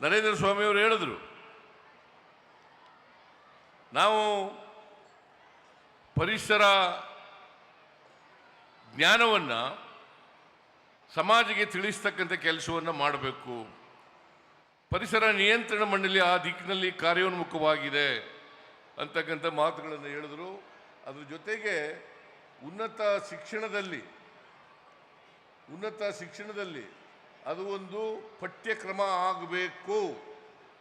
ನರೇಂದ್ರ ಸ್ವಾಮಿಯವರು ಹೇಳಿದ್ರು, ನಾವು ಪರಿಸರ ಜ್ಞಾನವನ್ನು ಸಮಾಜಕ್ಕೆ ತಿಳಿಸ್ತಕ್ಕಂಥ ಕೆಲಸವನ್ನು ಮಾಡಬೇಕು. ಪರಿಸರ ನಿಯಂತ್ರಣ ಮಂಡಳಿ ಆ ದಿಕ್ಕಿನಲ್ಲಿ ಕಾರ್ಯೋನ್ಮುಖವಾಗಿದೆ ಅಂತಕ್ಕಂಥ ಮಾತುಗಳನ್ನು ಹೇಳಿದ್ರು. ಅದ್ರ ಜೊತೆಗೆ ಉನ್ನತ ಶಿಕ್ಷಣದಲ್ಲಿ ಅದು ಒಂದು ಪಠ್ಯಕ್ರಮ ಆಗಬೇಕು.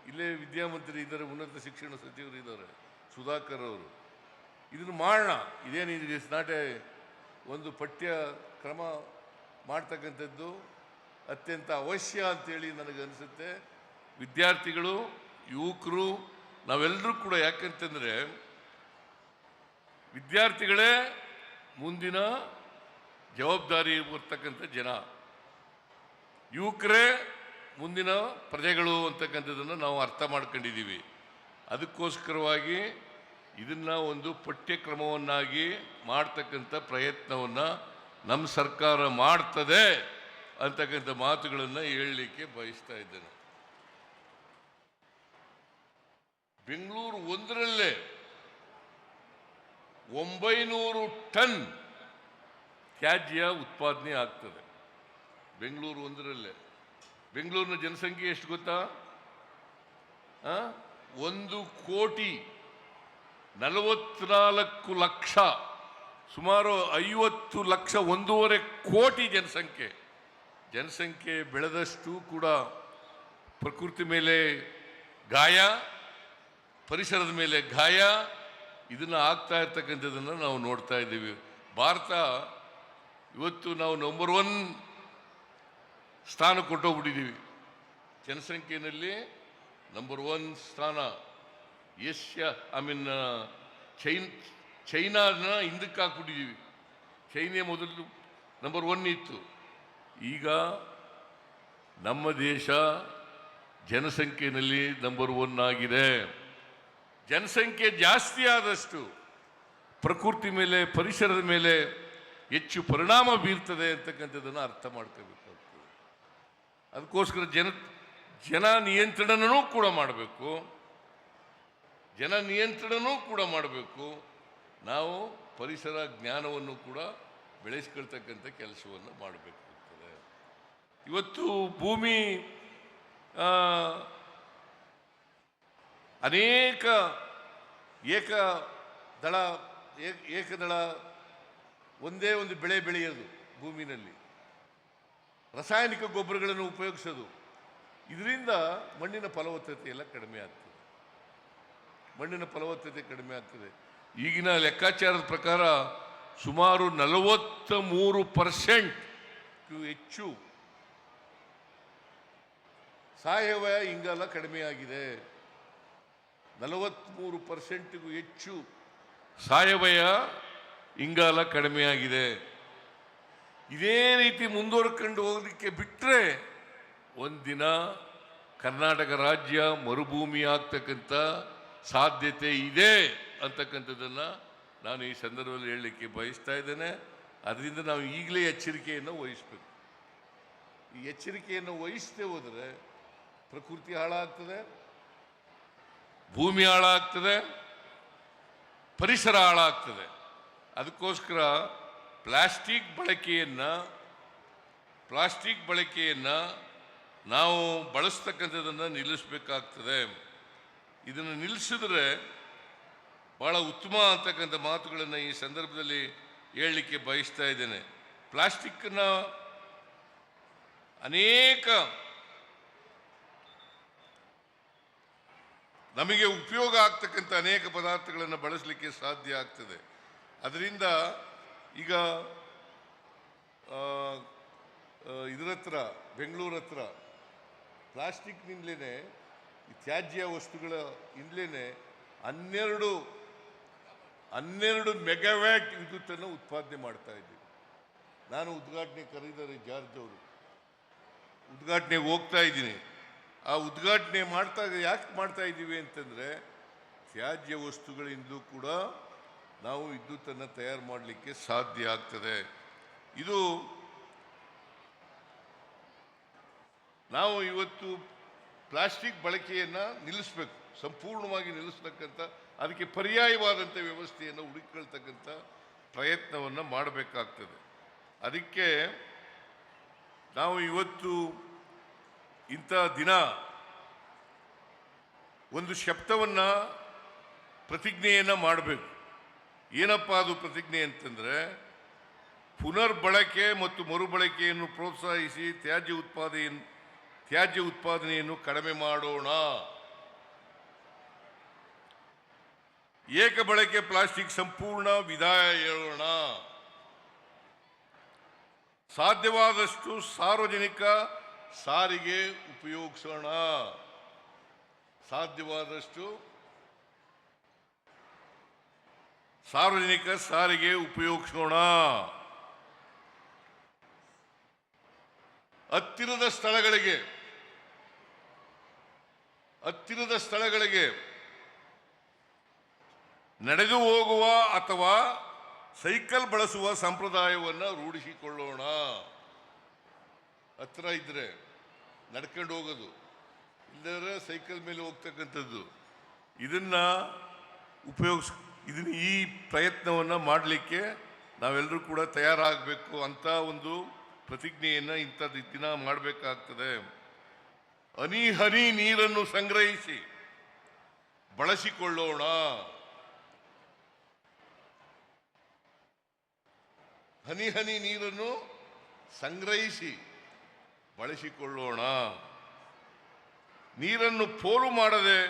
ಇಲ್ಲೇ ವಿದ್ಯಾಮಂತ್ರಿ ಇದ್ದಾರೆ, ಉನ್ನತ ಶಿಕ್ಷಣ ಸಚಿವರು ಇದ್ದಾರೆ, ಸುಧಾಕರ್ ಅವರು. ಇದನ್ನು ಮಾಡೋಣ, ಇದೇನು ಇಸ್ ನಾಟ್ ಎ ಒಂದು ಪಠ್ಯಕ್ರಮ ಮಾಡ್ತಕ್ಕಂಥದ್ದು ಅತ್ಯಂತ ಅವಶ್ಯ ಅಂತೇಳಿ ನನಗನ್ನಿಸುತ್ತೆ. ವಿದ್ಯಾರ್ಥಿಗಳು, ಯುವಕರು, ನಾವೆಲ್ಲರೂ ಕೂಡ, ಯಾಕಂತಂದರೆ ವಿದ್ಯಾರ್ಥಿಗಳೇ ಮುಂದಿನ ಜವಾಬ್ದಾರಿ ಬರ್ತಕ್ಕಂಥ ಜನ, ಯುವಕರೇ ಮುಂದಿನ ಪ್ರಜೆಗಳು ಅಂತಕ್ಕಂಥದ್ದನ್ನು ನಾವು ಅರ್ಥ ಮಾಡ್ಕೊಂಡಿದ್ದೀವಿ. ಅದಕ್ಕೋಸ್ಕರವಾಗಿ ಇದನ್ನು ಒಂದು ಪಠ್ಯಕ್ರಮವನ್ನಾಗಿ ಮಾಡ್ತಕ್ಕಂಥ ಪ್ರಯತ್ನವನ್ನು ನಮ್ಮ ಸರ್ಕಾರ ಮಾಡ್ತದೆ ಅಂತಕ್ಕಂಥ ಮಾತುಗಳನ್ನು ಹೇಳಲಿಕ್ಕೆ ಬಯಸ್ತಾ ಇದ್ದೇನೆ. ಬೆಂಗಳೂರು ಒಂದರಲ್ಲೇ 900 ಟನ್ ತ್ಯಾಜ್ಯ ಉತ್ಪಾದನೆ ಆಗ್ತದೆ. ಬೆಂಗಳೂರು ಒಂದರಲ್ಲೇ. ಬೆಂಗಳೂರಿನ ಜನಸಂಖ್ಯೆ ಎಷ್ಟು ಗೊತ್ತಾ? 1,44,00,000, ಸುಮಾರು 50 ಲಕ್ಷ, 1.5 ಕೋಟಿ ಜನಸಂಖ್ಯೆ ಬೆಳೆದಷ್ಟು ಕೂಡ ಪ್ರಕೃತಿ ಮೇಲೆ ಗಾಯ, ಪರಿಸರದ ಮೇಲೆ ಗಾಯ, ಇದನ್ನು ಆಗ್ತಾ ಇರ್ತಕ್ಕಂಥದ್ದನ್ನು ನಾವು ನೋಡ್ತಾ ಇದ್ದೀವಿ. ಭಾರತ ಇವತ್ತು ನಾವು ನಂಬರ್ 1 ಸ್ಥಾನ ಕೊಟ್ಟೋಗ್ಬಿಟ್ಟಿದ್ದೀವಿ. ಜನಸಂಖ್ಯೆಯಲ್ಲಿ ನಂಬರ್ 1 ಸ್ಥಾನ. ಚೈನಾನ ಹಿಂದಕ್ಕೆ ಹಾಕ್ಬಿಟ್ಟಿದ್ದೀವಿ. ಚೈನಾ ಮೊದಲು ನಂಬರ್ 1 ಇತ್ತು. ಈಗ ನಮ್ಮ ದೇಶ ಜನಸಂಖ್ಯೆಯಲ್ಲಿ ನಂಬರ್ 1 ಆಗಿದೆ. ಜನಸಂಖ್ಯೆ ಜಾಸ್ತಿ ಆದಷ್ಟು ಪ್ರಕೃತಿ ಮೇಲೆ, ಪರಿಸರದ ಮೇಲೆ ಹೆಚ್ಚು ಪರಿಣಾಮ ಬೀರ್ತದೆ ಅಂತಕ್ಕಂಥದ್ದನ್ನು ಅರ್ಥ ಮಾಡ್ಕೋಬೇಕಾಗ್ತದೆ. ಅದಕ್ಕೋಸ್ಕರ ಜನ ನಿಯಂತ್ರಣನೂ ಕೂಡ ಮಾಡಬೇಕು. ನಾವು ಪರಿಸರ ಜ್ಞಾನವನ್ನು ಕೂಡ ಬೆಳೆಸ್ಕೊಳ್ತಕ್ಕಂಥ ಕೆಲಸವನ್ನು ಮಾಡಬೇಕಾಗ್ತದೆ. ಇವತ್ತು ಭೂಮಿ ಅನೇಕ ಏಕದಳ ಒಂದೇ ಒಂದು ಬೆಳೆ ಬೆಳೆಯೋದು, ಭೂಮಿನಲ್ಲಿ ರಾಸಾಯನಿಕ ಗೊಬ್ಬರಗಳನ್ನು ಉಪಯೋಗಿಸೋದು, ಇದರಿಂದ ಮಣ್ಣಿನ ಫಲವತ್ತತೆ ಎಲ್ಲ ಕಡಿಮೆ ಆಗ್ತದೆ. ಈಗಿನ ಲೆಕ್ಕಾಚಾರದ ಪ್ರಕಾರ ಸುಮಾರು 43% ಹೆಚ್ಚು ಸಾವಯವ ಇಂಗಾಲ ಕಡಿಮೆಯಾಗಿದೆ. 43% ಹೆಚ್ಚು ಸಾವಯವ ಇಂಗಾಲ ಕಡಿಮೆಯಾಗಿದೆ. ಇದೇ ರೀತಿ ಮುಂದುವರ್ಕೊಂಡು ಹೋಗಲಿಕ್ಕೆ ಬಿಟ್ಟರೆ ಒಂದಿನ ಕರ್ನಾಟಕ ರಾಜ್ಯ ಮರುಭೂಮಿ ಆಗ್ತಕ್ಕಂಥ ಸಾಧ್ಯತೆ ಇದೆ ಅಂತಕ್ಕಂಥದ್ದನ್ನು ನಾನು ಈ ಸಂದರ್ಭದಲ್ಲಿ ಹೇಳಲಿಕ್ಕೆ ಬಯಸ್ತಾ ಇದ್ದೇನೆ. ಅದರಿಂದ ನಾವು ಈಗಲೇ ಎಚ್ಚರಿಕೆಯನ್ನು ವಹಿಸಬೇಕು. ಈ ಎಚ್ಚರಿಕೆಯನ್ನು ವಹಿಸದೆ ಹೋದರೆ ಪ್ರಕೃತಿ ಹಾಳಾಗ್ತದೆ, ಭೂಮಿ ಹಾಳಾಗ್ತದೆ, ಪರಿಸರ ಹಾಳಾಗ್ತದೆ. ಅದಕ್ಕೋಸ್ಕರ ಪ್ಲಾಸ್ಟಿಕ್ ಬಳಕೆಯನ್ನು ನಾವು ಬಳಸ್ತಕ್ಕಂಥದ್ದನ್ನು ನಿಲ್ಲಿಸಬೇಕಾಗ್ತದೆ. ಇದನ್ನು ನಿಲ್ಲಿಸಿದ್ರೆ ಭಾಳ ಉತ್ತಮ ಅಂತಕ್ಕಂಥ ಮಾತುಗಳನ್ನು ಈ ಸಂದರ್ಭದಲ್ಲಿ ಹೇಳಲಿಕ್ಕೆ ಬಯಸ್ತಾ ಇದ್ದೇನೆ. ಪ್ಲಾಸ್ಟಿಕ್ಕನ್ನು ಅನೇಕ ನಮಗೆ ಉಪಯೋಗ ಆಗ್ತಕ್ಕಂಥ ಅನೇಕ ಪದಾರ್ಥಗಳನ್ನು ಬಳಸಲಿಕ್ಕೆ ಸಾಧ್ಯ ಆಗ್ತದೆ. ಅದರಿಂದ ಈಗ ಇದರ ಹತ್ರ, ಬೆಂಗಳೂರು ಹತ್ರ ಪ್ಲಾಸ್ಟಿಕ್ನಿಂದಲೇ, ಈ ತ್ಯಾಜ್ಯ ವಸ್ತುಗಳ ಇಂದಲೇ 12 ಮೆಗಾವ್ಯಾಟ್ ವಿದ್ಯುತ್ತನ್ನು ಉತ್ಪಾದನೆ ಮಾಡ್ತಾ ಇದ್ದೀವಿ. ನಾನು ಉದ್ಘಾಟನೆ ಕರೆದಿದ್ದಾರೆ, ಜಾರ್ಜ್ ಅವರು ಉದ್ಘಾಟನೆಗೆ ಹೋಗ್ತಾ ಇದ್ದೀನಿ. ಆ ಉದ್ಘಾಟನೆ ಯಾಕೆ ಮಾಡ್ತಾ ಇದ್ದೀವಿ ಅಂತಂದರೆ, ತ್ಯಾಜ್ಯ ವಸ್ತುಗಳಿಂದ ಕೂಡ ನಾವು ವಿದ್ಯುತ್ತನ್ನು ತಯಾರು ಮಾಡಲಿಕ್ಕೆ ಸಾಧ್ಯ ಆಗ್ತದೆ. ಇದು ನಾವು ಇವತ್ತು ಪ್ಲಾಸ್ಟಿಕ್ ಬಳಕೆಯನ್ನು ನಿಲ್ಲಿಸಬೇಕು, ಸಂಪೂರ್ಣವಾಗಿ ನಿಲ್ಲಿಸ್ತಕ್ಕಂಥ, ಅದಕ್ಕೆ ಪರ್ಯಾಯವಾದಂಥ ವ್ಯವಸ್ಥೆಯನ್ನು ಹುಡುಕಿಕೊಳ್ತಕ್ಕಂಥ ಪ್ರಯತ್ನವನ್ನು ಮಾಡಬೇಕಾಗ್ತದೆ. ಅದಕ್ಕೆ ನಾವು ಇವತ್ತು ಇಂಥ ದಿನ ಒಂದು ಶಬ್ದವನ್ನು ಪ್ರತಿಜ್ಞೆಯನ್ನು ಮಾಡಬೇಕು. ಏನಪ್ಪ ಅದು ಪ್ರತಿಜ್ಞೆ ಅಂತಂದರೆ, ಪುನರ್ಬಳಕೆ ಮತ್ತು ಮರುಬಳಕೆಯನ್ನು ಪ್ರೋತ್ಸಾಹಿಸಿ ತ್ಯಾಜ್ಯ ಉತ್ಪಾದನೆಯನ್ನು ಕಡಿಮೆ ಮಾಡೋಣ. ಏಕ ಬಳಕೆ ಪ್ಲಾಸ್ಟಿಕ್ ಸಂಪೂರ್ಣ ವಿದಾಯ ಹೇಳೋಣ. ಸಾಧ್ಯವಾದಷ್ಟು ಸಾರ್ವಜನಿಕ ಸಾರಿಗೆ ಉಪಯೋಗಿಸೋಣ. ಸಾಧ್ಯವಾದಷ್ಟು ಸಾರ್ವಜನಿಕ ಸಾರಿಗೆ ಉಪಯೋಗಿಸೋಣ. ಹತ್ತಿರದ ಸ್ಥಳಗಳಿಗೆ ನಡೆದು ಹೋಗುವ ಅಥವಾ ಸೈಕಲ್ ಬಳಸುವ ಸಂಪ್ರದಾಯವನ್ನು ರೂಢಿಸಿಕೊಳ್ಳೋಣ. ಹತ್ತಿರ ಇದ್ರೆ ನಡ್ಕೊಂಡು ಹೋಗೋದು, ಇಲ್ಲದ್ರೆ ಸೈಕಲ್ ಮೇಲೆ ಹೋಗ್ತಕ್ಕಂಥದ್ದು, ಈ ಪ್ರಯತ್ನವನ್ನು ಮಾಡಲಿಕ್ಕೆ ನಾವೆಲ್ಲರೂ ಕೂಡ ತಯಾರಾಗಬೇಕು ಅಂತ ಒಂದು ಪ್ರತಿಜ್ಞೆಯನ್ನು ಇಂಥ ದಿನ ಮಾಡಬೇಕಾಗ್ತದೆ. ಹನಿ ಹನಿ ನೀರನ್ನು ಸಂಗ್ರಹಿಸಿ ಬಳಸಿಕೊಳ್ಳೋಣ. ಹನಿ ಹನಿ ನೀರನ್ನು ಸಂಗ್ರಹಿಸಿ ಬಳಸಿಕೊಳ್ಳೋಣ. ನೀರನ್ನು ಪೋಲು ಮಾಡದೆ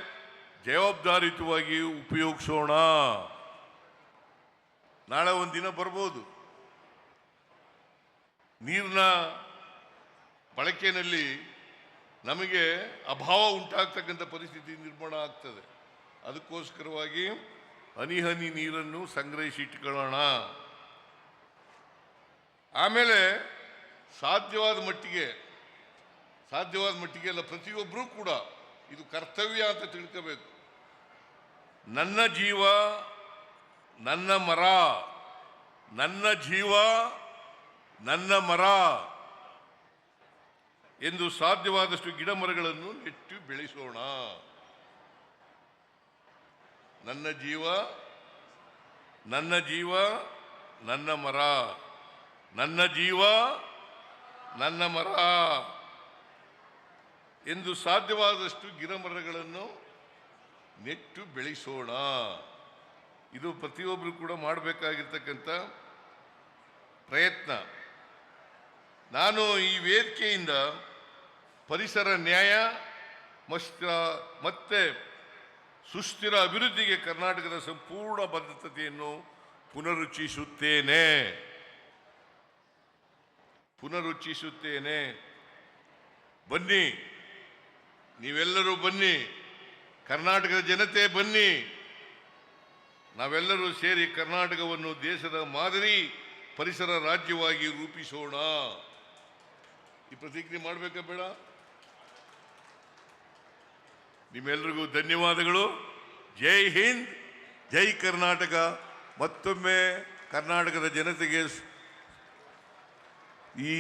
ಜವಾಬ್ದಾರಿಯುತವಾಗಿ ಉಪಯೋಗಿಸೋಣ. ನಾಳೆ ಒಂದು ದಿನ ಬರ್ಬೋದು, ನೀರಿನ ಬಳಕೆಯಲ್ಲಿ ನಮಗೆ ಅಭಾವ ಉಂಟಾಗ್ತಕ್ಕಂಥ ಪರಿಸ್ಥಿತಿ ನಿರ್ಮಾಣ ಆಗ್ತದೆ. ಅದಕ್ಕೋಸ್ಕರವಾಗಿ ಹನಿ ಹನಿ ನೀರನ್ನು ಸಂಗ್ರಹಿಸಿ ಇಟ್ಕೊಳ್ಳೋಣ. ಆಮೇಲೆ ಸಾಧ್ಯವಾದ ಮಟ್ಟಿಗೆ ಅಲ್ಲ, ಪ್ರತಿಯೊಬ್ಬರೂ ಕೂಡ ಇದು ಕರ್ತವ್ಯ ಅಂತ ತಿಳ್ಕೋಬೇಕು. ನನ್ನ ಜೀವ ನನ್ನ ಮರ, ನನ್ನ ಜೀವ ನನ್ನ ಮರ ಎಂದು ಸಾಧ್ಯವಾದಷ್ಟು ಗಿಡ ಮರಗಳನ್ನು ನೆಟ್ಟು ಬೆಳೆಸೋಣ. ನನ್ನ ಜೀವ ನನ್ನ ಮರ, ನನ್ನ ಜೀವ ನನ್ನ ಮರ ಎಂದು ಸಾಧ್ಯವಾದಷ್ಟು ಗಿಡ ಮರಗಳನ್ನು ನೆಟ್ಟು ಬೆಳೆಸೋಣ. ಇದು ಪ್ರತಿಯೊಬ್ಬರು ಕೂಡ ಮಾಡಬೇಕಾಗಿರ್ತಕ್ಕಂಥ ಪ್ರಯತ್ನ. ನಾನು ಈ ವೇದಿಕೆಯಿಂದ ಪರಿಸರ ನ್ಯಾಯ ಮತ್ತೆ ಸುಸ್ಥಿರ ಅಭಿವೃದ್ಧಿಗೆ ಕರ್ನಾಟಕದ ಸಂಪೂರ್ಣ ಬದ್ಧತೆಯನ್ನು ಪುನರುಚ್ಚರಿಸುತ್ತೇನೆ. ಬನ್ನಿ, ನೀವೆಲ್ಲರೂ ಬನ್ನಿ, ಕರ್ನಾಟಕದ ಜನತೆ ಬನ್ನಿ, ನಾವೆಲ್ಲರೂ ಸೇರಿ ಕರ್ನಾಟಕವನ್ನು ದೇಶದ ಮಾದರಿ ಪರಿಸರ ರಾಜ್ಯವಾಗಿ ರೂಪಿಸೋಣ. ಈ ಪ್ರತಿಜ್ಞೆ ಮಾಡಬೇಕಾ ಬೇಡ? ನಿಮ್ಮೆಲ್ಲರಿಗೂ ಧನ್ಯವಾದಗಳು. ಜೈ ಹಿಂದ್, ಜೈ ಕರ್ನಾಟಕ. ಮತ್ತೊಮ್ಮೆ ಕರ್ನಾಟಕದ ಜನತೆಗೆ ಈ